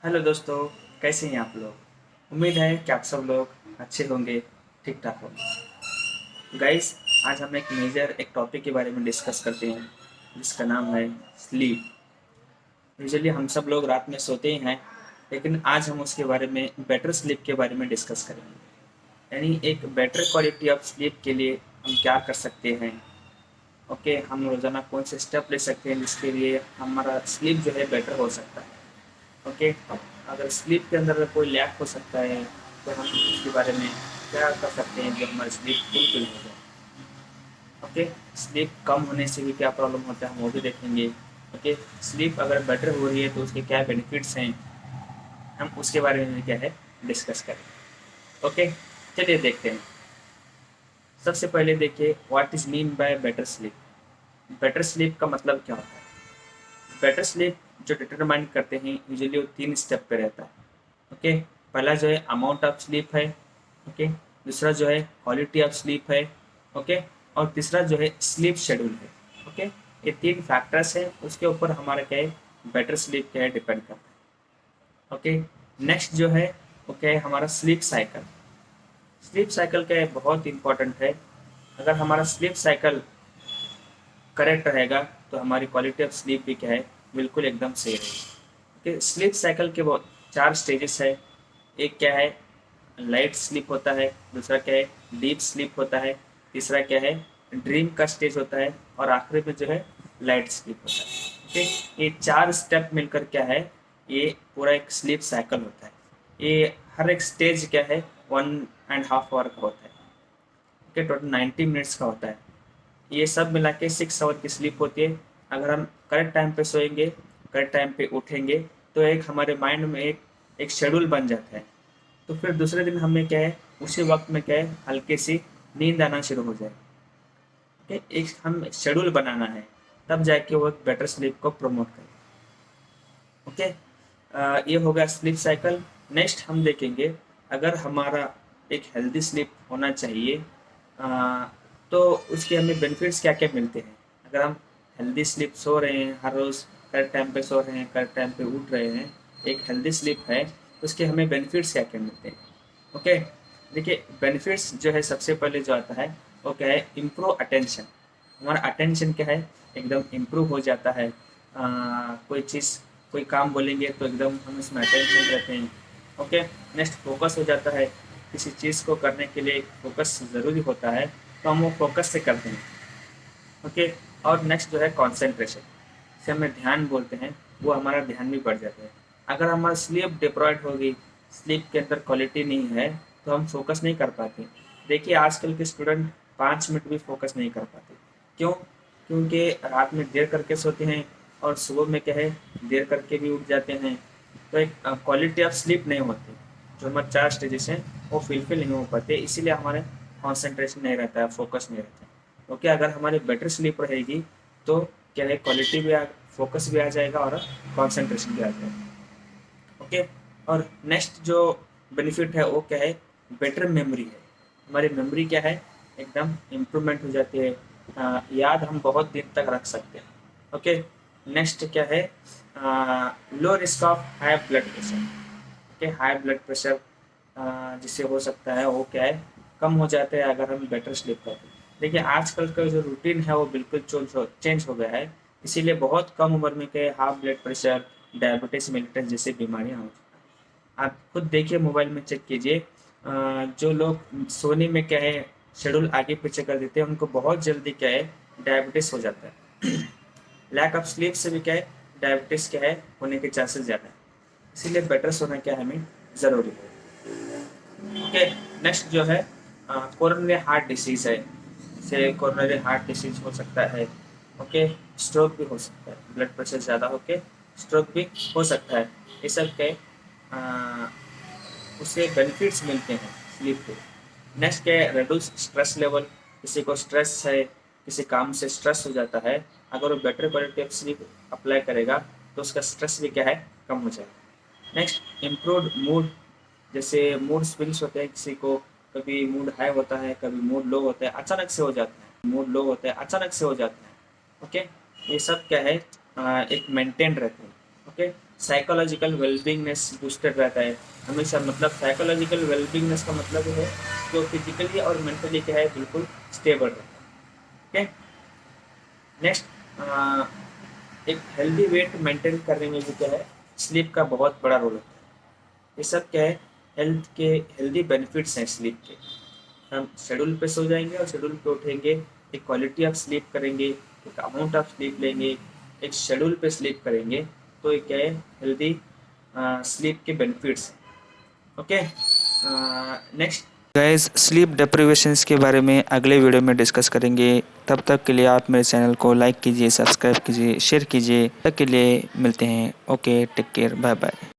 Hello दोस्तों, कैसे हैं आप लोग। उम्मीद है कि आप सब लोग अच्छे होंगे, ठीक ठाक होंगे। गाइस, आज हम एक टॉपिक के बारे में डिस्कस करते हैं जिसका नाम है स्लीप। यूजुअली हम सब लोग रात में सोते ही हैं, लेकिन आज हम उसके बारे में बेटर स्लीप के बारे में डिस्कस करेंगे। यानी एक बेटर क्वालिटी ऑफ स्लीप के लिए हम क्या कर सकते हैं। ओके, हम रोज़ाना कौन से स्टेप ले सकते हैं जिसके लिए हमारा स्लीप जो है बेटर हो सकता है। ओके, अगर स्लीप के अंदर कोई लैक हो सकता है तो हम उसके बारे में क्या कर सकते हैं जो हमारी स्लीप फुलफिल हो जाए। ओके, स्लीप कम होने से भी क्या प्रॉब्लम होता है हम वो भी देखेंगे। ओके, स्लीप अगर बेटर हो रही है तो उसके क्या बेनिफिट्स हैं, हम उसके बारे में क्या है डिस्कस करें। ओके, चलिए देखते हैं। सबसे पहले देखिए what is mean by better sleep. Better sleep का मतलब क्या होता है। बेटर स्लीप जो डिटरमाइन करते हैं यूजुअली वो 3 स्टेप पे रहता है। ओके, पहला जो है अमाउंट ऑफ स्लीप है। ओके, दूसरा जो है क्वालिटी ऑफ स्लीप है। ओके, और तीसरा जो है स्लीप शेड्यूल है। ओके, ये 3 फैक्टर्स हैं, उसके ऊपर हमारा क्या है बेटर स्लीप क्या है डिपेंड करता है। ओके, नेक्स्ट जो है वो क्या है हमारा स्लीप साइकिल। स्लीप साइकिल क्या है बहुत इंपॉर्टेंट है। अगर हमारा स्लीप साइकिल करेक्ट रहेगा तो हमारी क्वालिटी ऑफ स्लीप भी क्या है बिल्कुल एकदम सही रहेगी। ओके, स्लीप साइकिल के बहुत 4 स्टेजेस है। एक क्या है लाइट स्लीप होता है, दूसरा क्या है डीप स्लीप होता है, तीसरा क्या है ड्रीम का स्टेज होता है, और आखिरी में जो है लाइट स्लीप होता है। ओके, ये 4 स्टेप मिलकर क्या है ये पूरा एक स्लीप साइकिल होता है। ये हर एक स्टेज क्या है 1.5 आवर का होता है। ओके, टोटल 90 मिनट्स का होता है। ये सब मिला के 6 आवर की स्लीप होती है। अगर हम करेक्ट टाइम पे सोएंगे, करेक्ट टाइम पे उठेंगे, तो एक हमारे माइंड में एक शेड्यूल बन जाता है। तो फिर दूसरे दिन हमें क्या है उसी वक्त में क्या है हल्की सी नींद आना शुरू हो जाए। ओके, एक हम शेड्यूल बनाना है, तब जाके वो एक बेटर स्लीप को प्रमोट करें। ओके, ये हो गया स्लीप साइकिल। नेक्स्ट हम देखेंगे अगर हमारा एक हेल्दी स्लीप होना चाहिए, तो उसके हमें बेनिफिट्स क्या क्या मिलते हैं। अगर हम हेल्दी स्लीप सो रहे हैं, हर रोज़ करेक्ट टाइम पे सो रहे हैं, करेक्ट टाइम पे उठ रहे हैं, एक हेल्दी स्लीप है, तो उसके हमें बेनिफिट्स क्या क्या मिलते हैं। ओके, देखिए बेनिफिट्स जो है सबसे पहले जो आता है वो क्या है इम्प्रूव अटेंशन। हमारा अटेंशन क्या है एकदम इम्प्रूव हो जाता है। कोई चीज़ कोई काम बोलेंगे तो एकदम हम उसमें अटेंशन रहते हैं। ओके, नेक्स्ट फोकस हो जाता है। किसी चीज़ को करने के लिए फोकस ज़रूरी होता है, तो हम वो फोकस से करते हैं। ओके, और नेक्स्ट जो है कॉन्सेंट्रेशन, जिसे हमें ध्यान बोलते हैं, वो हमारा ध्यान भी बढ़ जाता है। अगर हमारा स्लीप डिप्राइड होगी, स्लीप के अंदर क्वालिटी नहीं है, तो हम फोकस नहीं कर पाते। देखिए आजकल के स्टूडेंट 5 मिनट भी फोकस नहीं कर पाते। क्यों? क्योंकि रात में देर करके सोते हैं और सुबह में क्या है देर करके भी उठ जाते हैं। तो एक क्वालिटी ऑफ स्लीप नहीं होती। जो हमारे 4 स्टेजेस हैं वो फुलफिल नहीं हो पाते, इसीलिए हमारे कॉन्सेंट्रेशन नहीं रहता है, फोकस नहीं रहता है। क्योंकि अगर हमारी बेटर स्लीप रहेगी तो क्या है क्वालिटी भी फोकस भी आ जाएगा और कंसंट्रेशन भी आ जाएगा। ओके, और नेक्स्ट जो बेनिफिट है वो क्या है बेटर मेमोरी है। हमारी मेमोरी क्या है एकदम इम्प्रूवमेंट हो जाती है। याद हम बहुत दिन तक रख सकते हैं। ओके, नेक्स्ट क्या है low risk of high blood pressure. Okay, high blood pressure जिससे हो सकता है वो क्या है कम हो जाता है अगर हम बेटर स्लीप करते हैं। देखिए आजकल का जो रूटीन है वो बिल्कुल चेंज हो गया है, इसीलिए बहुत कम उम्र में के हाई ब्लड प्रेशर, डायबिटीज मिलिटस जैसी बीमारियां हो चुकी हैं। आप खुद देखिए मोबाइल में चेक कीजिए, जो लोग सोने में क्या है शेड्यूल आगे पीछे कर देते हैं उनको बहुत जल्दी क्या है डायबिटीज हो जाता है। लैक ऑफ स्लीप से भी क्या है डायबिटीज क्या है होने के चांसेस ज़्यादा है। इसीलिए बेटर सोना क्या है हमें ज़रूरी है। ओके, नेक्स्ट जो है कोरोनरी हार्ट डिसीज है, जैसे कोरोनरी हार्ट डिसीज हो सकता है। ओके, स्ट्रोक भी हो सकता है, ब्लड प्रेशर ज़्यादा होके स्ट्रोक भी हो सकता है। ये सब के उससे बेनिफिट्स मिलते हैं स्लीप के। नेक्स्ट क्या है रेड्यूस स्ट्रेस लेवल। किसी को स्ट्रेस है, किसी काम से स्ट्रेस हो जाता है, अगर वो better quality of sleep apply करेगा तो उसका स्ट्रेस भी क्या है कम हो जाएगा। नेक्स्ट इम्प्रूव्ड मूड, जैसे मूड स्विंग्स होते हैं किसी को, कभी मूड हाई होता है, कभी मूड लो होता है, अचानक से हो जाता है, मूड लो होता है अचानक से हो जाता है। ओके, ये सब क्या है एक मेंटेन रहते हैं। ओके, साइकोलॉजिकल वेलबींगनेस बूस्टेड रहता है हमेशा। मतलब साइकोलॉजिकल वेलबींगनेस का मतलब है जो फिजिकली और मेंटली क्या है, बिल्कुल स्टेबल रहता है। ओके, नेक्स्ट, एक हेल्दी वेट मेंटेन करने में भी क्या है, स्लीप का बहुत बड़ा रोल होता है। ये सब क्या है, हेल्थ के हेल्दी बेनिफिट्स हैं स्लीप के। हम शेड्यूल पे सो जाएंगे और शेड्यूल पे उठेंगे, एक क्वालिटी ऑफ स्लीप करेंगे, एक अमाउंट ऑफ स्लीप लेंगे, एक शेड्यूल पे स्लीप करेंगे, तो ये क्या है, हेल्दी स्लीप के benefits. Okay, next guys, sleep deprivations के बारे में अगले वीडियो में डिस्कस करेंगे। तब तक के लिए आप मेरे चैनल को लाइक कीजिए, सब्सक्राइब कीजिए, शेयर कीजिए। तब तक के लिए मिलते हैं। Okay, take care, bye bye.